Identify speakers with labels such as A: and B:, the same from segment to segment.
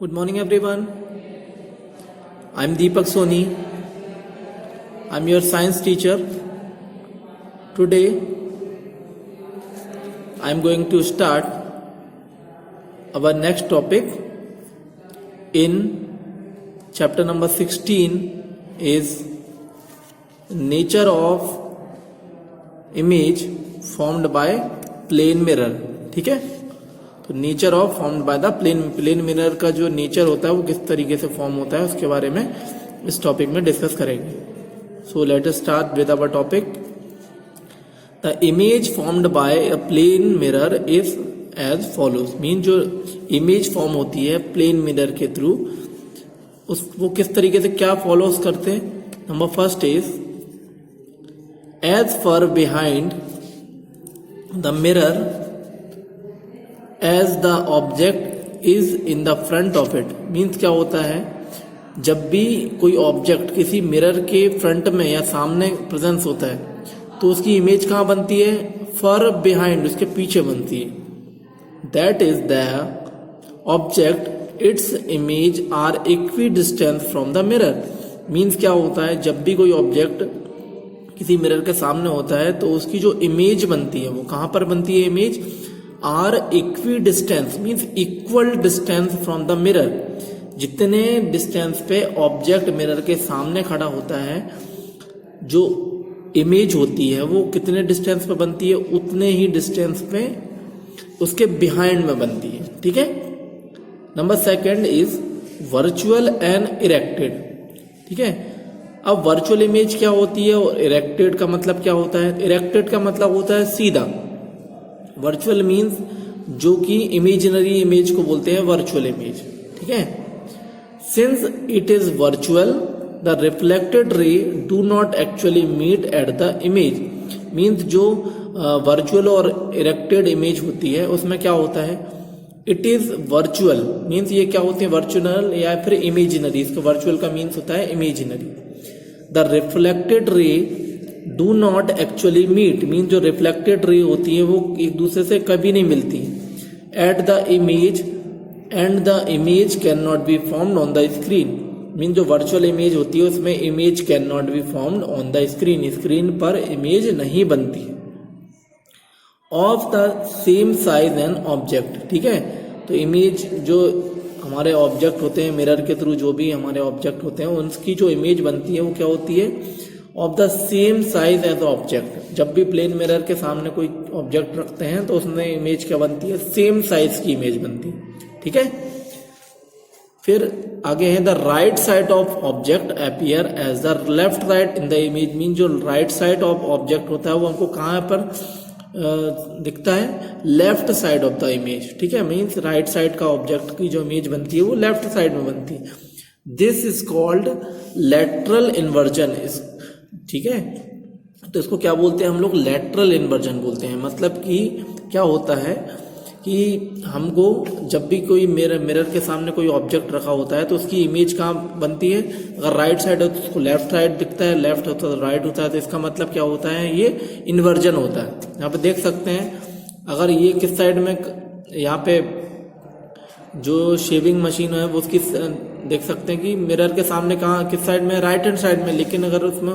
A: Good morning, everyone. I'm Deepak Soni. I'm your science teacher. Today, I'm going to start our next topic in chapter number 16 is nature of image formed by plane mirror. ठीक है, तो nature of formed by the plane mirror का जो nature होता है वो किस तरीके से फॉर्म होता है उसके बारे में इस टॉपिक में डिस्कस करेंगे. So let us start with our topic. The image formed by a plane mirror is as follows. Mean जो इमेज फॉर्म होती है प्लेन मिरर के थ्रू वो किस तरीके से क्या फॉलोज करते हैं. Number first is as far behind the mirror as the object is in the front of it. Means क्या होता है, जब भी कोई ऑब्जेक्ट किसी मिरर के फ्रंट में या सामने प्रेजेंस होता है तो उसकी इमेज कहाँ बनती है, फर बिहाइंड, उसके पीछे बनती है. That is the object its image are equidistance from the mirror. Means क्या होता है, जब भी कोई ऑब्जेक्ट किसी मिरर के सामने होता है तो उसकी जो इमेज बनती है वो कहाँ पर बनती है, image are equidistance means equal distance from the mirror. जितने डिस्टेंस पे ऑब्जेक्ट मिरर के सामने खड़ा होता है जो इमेज होती है वो कितने डिस्टेंस पे बनती है, उतने ही डिस्टेंस पे उसके बिहाइंड में बनती है. ठीक है. Number second is virtual and erected. ठीक है. अब वर्चुअल इमेज क्या होती है और इरेक्टेड का मतलब क्या होता है. इरेक्टेड का मतलब होता है सीधा. वर्चुअल मीन्स जो कि इमेजिनरी इमेज को बोलते हैं वर्चुअल इमेज. ठीक है. Since it is virtual the reflected ray do not actually meet at the image. Means जो वर्चुअल और इरेक्टेड इमेज होती है उसमें क्या होता है, इट इज वर्चुअल मीन्स ये क्या होते हैं, वर्चुअल या फिर इमेजिनरी. इसका वर्चुअल का मीन्स होता है imaginary. The reflected ray do not actually meet mean जो रिफ्लेक्टेड रे होती है वो एक दूसरे से कभी नहीं मिलती eight the image and the image can not be formed on the screen. Mean जो वर्चुअल इमेज होती है उसमें image can not be formed on the screen. Screen पर इमेज नहीं बनती of the same size and object. ठीक है. तो इमेज जो हमारे ऑब्जेक्ट होते हैं मिरर के थ्रू जो भी हमारे ऑब्जेक्ट होते हैं उनकी जो इमेज बनती है वो क्या होती है, of the same size as object. जब भी प्लेन मिरर के सामने कोई ऑब्जेक्ट रखते हैं तो उसमें इमेज क्या बनती है, सेम साइज की इमेज बनती है. ठीक है. फिर आगे है the right side of object appear as the left side in the image. Mean जो राइट साइड ऑफ ऑब्जेक्ट होता है वो हमको कहाँ पर दिखता है, left side of the image. ठीक है. मीन्स राइट साइड का ऑब्जेक्ट की जो इमेज बनती है वो लेफ्ट साइड में बनती है. This is called lateral inversion. ठीक है. तो इसको क्या बोलते हैं हम लोग, लेटरल इन्वर्जन बोलते हैं. मतलब कि क्या होता है कि हमको जब भी कोई मिरर के सामने कोई ऑब्जेक्ट रखा होता है तो उसकी इमेज कहाँ बनती है, अगर राइट साइड है तो उसको लेफ्ट साइड दिखता है, लेफ्ट होता है तो राइट होता है. तो इसका मतलब क्या होता है, ये इन्वर्जन होता है. यहाँ पे देख सकते हैं अगर ये किस साइड में, यहाँ पे जो शेविंग मशीन है वो उसकी देख सकते हैं कि मिरर के सामने कहाँ किस साइड में, राइट हैंड साइड में. लेकिन अगर उसमें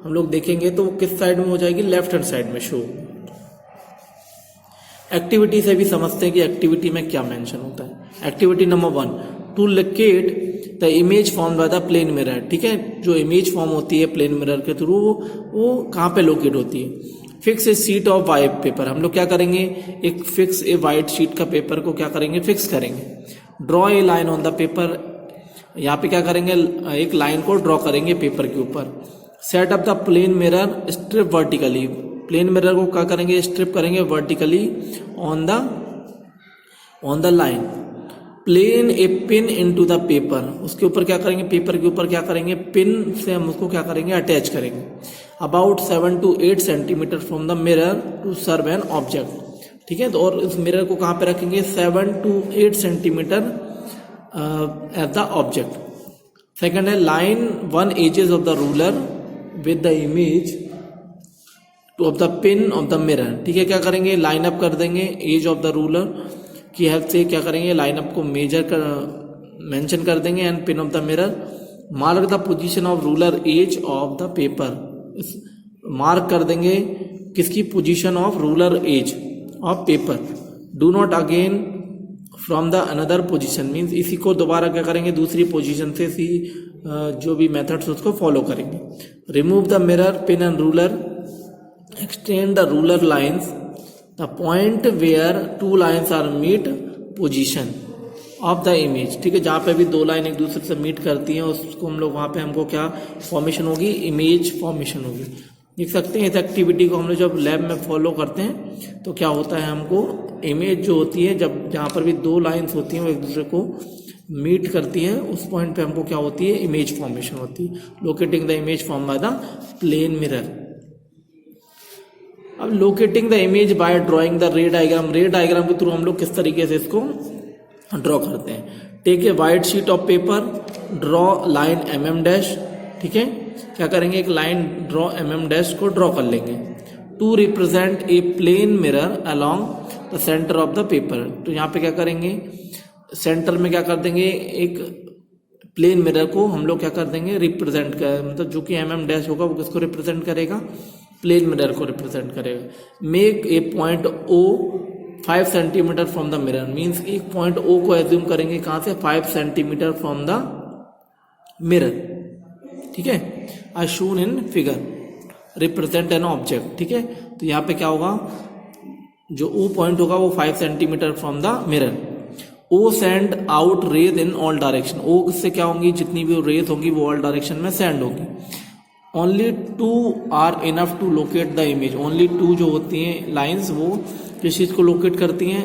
A: हम लोग देखेंगे तो वो किस साइड में हो जाएगी, लेफ्ट हैंड साइड में शो. एक्टिविटी से भी समझते हैं कि एक्टिविटी में क्या मेंशन होता है. Activity number 1, to locate the image form by the plane mirror. ठीक है. जो इमेज फॉर्म होती है प्लेन मिरर के थ्रू वो कहाँ पे लोकेट होती है. Fix a sheet of white paper. हम लोग क्या करेंगे, एक फिक्स ए वाइट शीट का पेपर को क्या करेंगे, फिक्स करेंगे. Draw a line on the paper. यहाँ पे क्या करेंगे, एक लाइन को ड्रॉ करेंगे पेपर के ऊपर. Set up the plane mirror strip vertically. Plane mirror को क्या करेंगे, स्ट्रिप करेंगे vertically on the line. Plane a pin into the paper. उसके ऊपर क्या करेंगे, पेपर के ऊपर क्या करेंगे, पिन से हम उसको क्या करेंगे, अटैच करेंगे. About 7 to 8 centimetre from the mirror to serve an object. ठीक है. तो और इस मिरर को कहाँ पे रखेंगे, 7 to 8 centimetre at the object. Second है line one edges of the ruler with the image of the pin of the mirror. ठीक है. क्या करेंगे, लाइन अप कर देंगे एज ऑफ द रूलर की हेल्प से. क्या करेंगे, लाइन अप को मेजर कर मेंशन कर देंगे and pin of the mirror. Mark the position of ruler as of the paper, mark कर देंगे किसकी position of ruler as of paper. Do not again from the another position, means इसी को दोबारा क्या करेंगे, दूसरी पोजीशन से इसी जो भी मेथड्स उसको फॉलो करेंगे। Remove the mirror, pin and ruler, extend the ruler lines, the point where two lines are meet position of the image. ठीक है, जहाँ पे भी दो लाइन एक दूसरे से मीट करती हैं उसको हम लोग वहाँ पे हमको क्या फॉर्मेशन होगी, इमेज फॉर्मेशन होगी। देख सकते हैं इस एक्टिविटी को हम लोग जब लैब में फॉलो करते हैं तो क्या होता है, हमको इमेज जो होती है जब जहाँ पर भी दो लाइन्स होती हैं वो एक दूसरे को मीट करती है उस पॉइंट पे हमको क्या होती है, इमेज फॉर्मेशन होती है। Locating the image form by the plane mirror. अब locating the image by drawing the ray diagram, ray diagram के थ्रू हम लोग किस तरीके से इसको ड्रॉ करते हैं। Take a white sheet of paper, draw line mm dash. ठीक है, क्या करेंगे, एक लाइन ड्रॉ mm डैश को ड्रॉ कर लेंगे। To represent a plane mirror along the centre of the paper, तो यहाँ पे क्या करेंगे, सेंटर में क्या कर देंगे, एक प्लेन मिरर को हम लोग क्या कर देंगे, रिप्रेजेंट कर, मतलब जो कि mm डैश होगा वो किसको रिप्रेजेंट करेगा, प्लेन मिरर को रिप्रेजेंट करेगा। Make a point O 5 centimetre from the mirror, means एक पॉइंट O को एज्यूम करेंगे कहाँ से, 5 सेंटीमीटर फ्रॉम द मिरर। ठीक है, I shown in figure, represent an object. ठीक है, तो यहाँ पे क्या होगा, जो O पॉइंट होगा वो 5 centimetre from the mirror. O send out rays in all direction, O से क्या होंगी, जितनी भी रेज होंगी वो ऑल डायरेक्शन में सेंड होगी। Only 2 are enough to locate the image, only 2 जो होती हैं लाइन्स वो किस चीज को लोकेट करती हैं,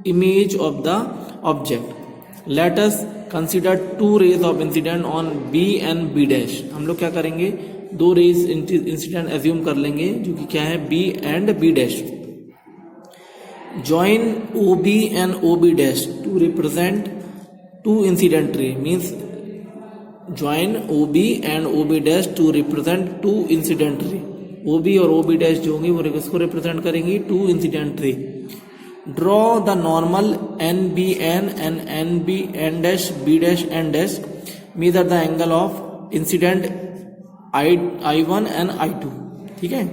A: image of the object. Let us consider 2 rays of incident on B and B dash, हम लोग क्या करेंगे, 2 रेज इंसिडेंट एज्यूम कर लेंगे जो कि क्या है, B and B dash. Join OB and OB dash to represent 2 incident ray, means join OB and OB dash to represent 2 incident ray. OB और OB डैश जो होंगी वो किसको रिप्रेजेंट करेंगी, 2 incident ray. Draw the normal NBN and NBN dash B dash N dash, measure the angle of incident I1 and I2। ठीक है,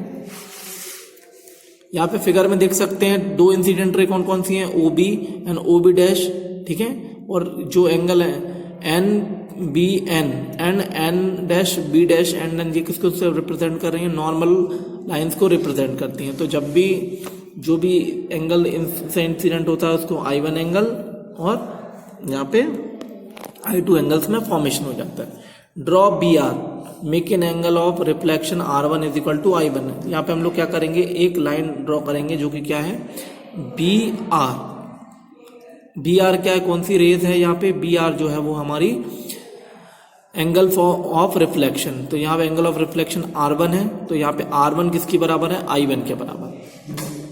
A: यहाँ पे फिगर में देख सकते हैं 2 इंसिडेंट रे कौन कौन सी हैं, OB एंड OB डैश। ठीक है, और जो एंगल है NBN and N dash B dash and N, ये किसको रिप्रेजेंट कर रही हैं, नॉर्मल लाइंस को रिप्रेजेंट करती हैं। तो जब भी जो भी एंगल से इंसिडेंट होता है उसको I1 एंगल और यहाँ पे I2 एंगल्स में फॉर्मेशन हो जाता है। Draw BR, make an angle of reflection R1 is equal to I1। यहाँ पे हम लोग क्या करेंगे, एक लाइन ड्रॉ करेंगे जो कि क्या है, BR। BR क्या है, कौन सी रेज है, यहाँ पे BR जो है वो हमारी एंगल ऑफ रिफ्लेक्शन। तो यहाँ पे एंगल ऑफ रिफ्लेक्शन R1 है, तो यहाँ पे R1 किसकी बराबर है, I1 के बराबर।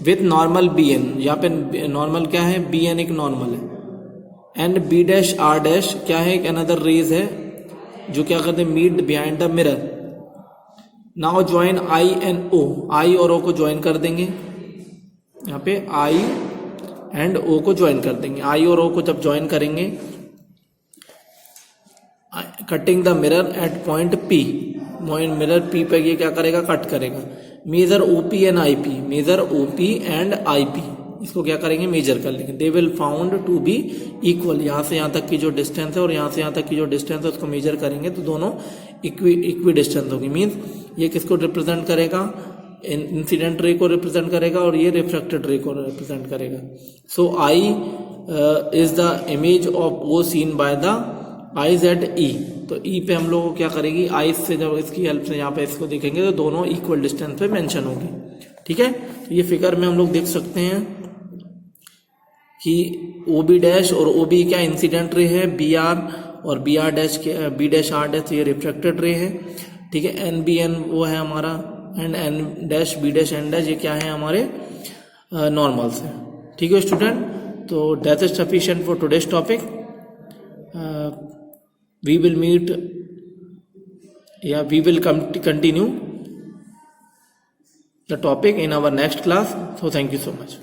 A: विथ नॉर्मल BN, यहाँ पे नॉर्मल क्या है, BN एक नॉर्मल है। And B dash R dash क्या है, एक अनदर रेज है जो क्या करते हैं, meet behind the mirror. Now join I and O, I और O को ज्वाइन कर देंगे, यहाँ पे I एंड O को ज्वाइन कर देंगे। I और O को जब ज्वाइन करेंगे, cutting the mirror at point P, mirror P पे ये क्या करेगा, कट करेगा। Measure OP and IP, measure OP and IP, इसको क्या करेंगे, मेजर कर लेंगे। They will found to be equal, यहाँ से यहाँ तक की जो डिस्टेंस है और यहाँ से यहाँ तक की जो डिस्टेंस है उसको मेजर करेंगे तो दोनों इक्वी डिस्टेंस होगी। मीन्स ये किसको रिप्रेजेंट करेगा, इंसिडेंट रे को रिप्रेजेंट करेगा और ये रिफ्लेक्टेड रे को रिप्रेजेंट करेगा। So I is the image of O seen by the I Z E, तो E पे हम लोग क्या करेगी, I से जब इसकी हेल्प से यहाँ पे इसको देखेंगे तो दोनों इक्वल डिस्टेंस पे मेंशन होगी। ठीक है, तो ये फिगर में हम लोग देख सकते हैं कि OB डैश और OB क्या इंसिडेंट रे है, BR और BR dash B dash R dash ये रिफ्लेक्टेड रे है। ठीक है, NBN वो है हमारा and N dash B dash N dash ये क्या है, हमारे नॉर्मल्स है। ठीक है स्टूडेंट, तो that is sufficient for today's topic. we will meet, we will continue the topic in our next class. So thank you so much.